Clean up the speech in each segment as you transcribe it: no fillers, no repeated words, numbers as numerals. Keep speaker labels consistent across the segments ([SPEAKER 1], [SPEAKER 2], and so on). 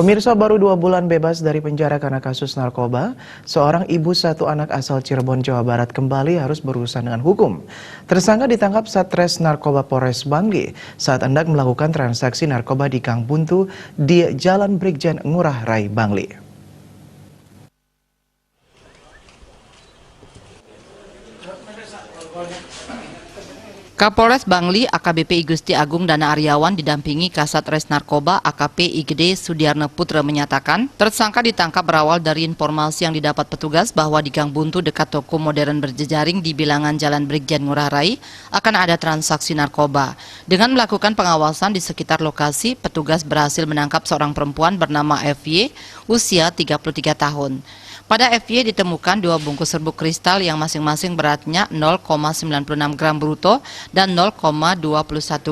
[SPEAKER 1] Pemirsa, baru 2 bulan bebas dari penjara karena kasus narkoba, seorang ibu 1 anak asal Cirebon, Jawa Barat kembali harus berurusan dengan hukum. Tersangka ditangkap Satres Narkoba Polres Bangli saat hendak melakukan transaksi narkoba di Gang Buntu di Jalan Brigjen Ngurah Rai, Bangli.
[SPEAKER 2] Kapolres Bangli AKBP Igusti Agung Dana Aryawan didampingi Kasatres Narkoba AKP Igede Sudiarno Putra menyatakan tersangka ditangkap berawal dari informasi yang didapat petugas bahwa di Gang Buntu dekat toko modern berjejaring di bilangan Jalan Brigjen Ngurah Rai akan ada transaksi narkoba. Dengan melakukan pengawasan di sekitar lokasi, petugas berhasil menangkap seorang perempuan bernama FY usia 33 tahun. Pada FY ditemukan 2 bungkus serbuk kristal yang masing-masing beratnya 0,96 gram bruto dan 0,21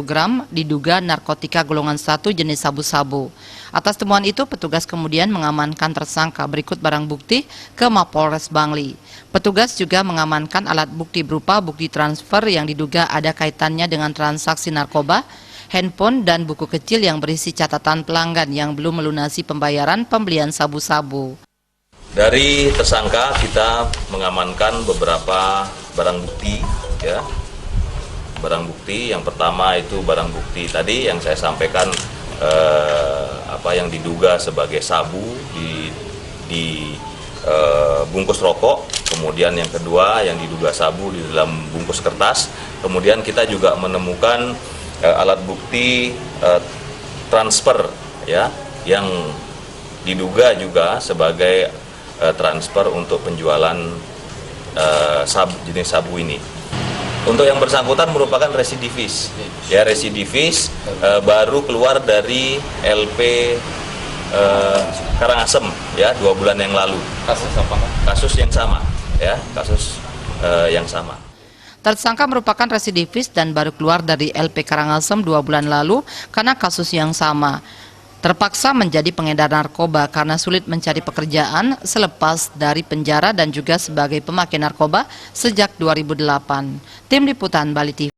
[SPEAKER 2] gram diduga narkotika golongan 1 jenis sabu-sabu. Atas temuan itu, petugas kemudian mengamankan tersangka berikut barang bukti ke Mapolres Bangli. Petugas juga mengamankan alat bukti berupa bukti transfer yang diduga ada kaitannya dengan transaksi narkoba, handphone dan buku kecil yang berisi catatan pelanggan yang belum melunasi pembayaran pembelian sabu-sabu.
[SPEAKER 3] Dari tersangka kita mengamankan beberapa barang bukti, ya. Barang bukti yang pertama itu barang bukti tadi yang saya sampaikan yang diduga sebagai sabu di bungkus rokok. Kemudian yang kedua yang diduga sabu di dalam bungkus kertas. Kemudian kita juga menemukan alat bukti transfer, ya, yang diduga juga sebagai transfer untuk penjualan jenis sabu ini. Untuk yang bersangkutan merupakan residivis, ya, residivis baru keluar dari LP Karangasem, ya, 2 bulan yang lalu.
[SPEAKER 4] Kasus apa?
[SPEAKER 3] Kasus yang sama, ya, kasus yang sama.
[SPEAKER 2] Tersangka merupakan residivis dan baru keluar dari LP Karangasem 2 bulan lalu karena kasus yang sama. Terpaksa menjadi pengedar narkoba karena sulit mencari pekerjaan selepas dari penjara dan juga sebagai pemakai narkoba sejak 2008. Tim Liputan Bali TV.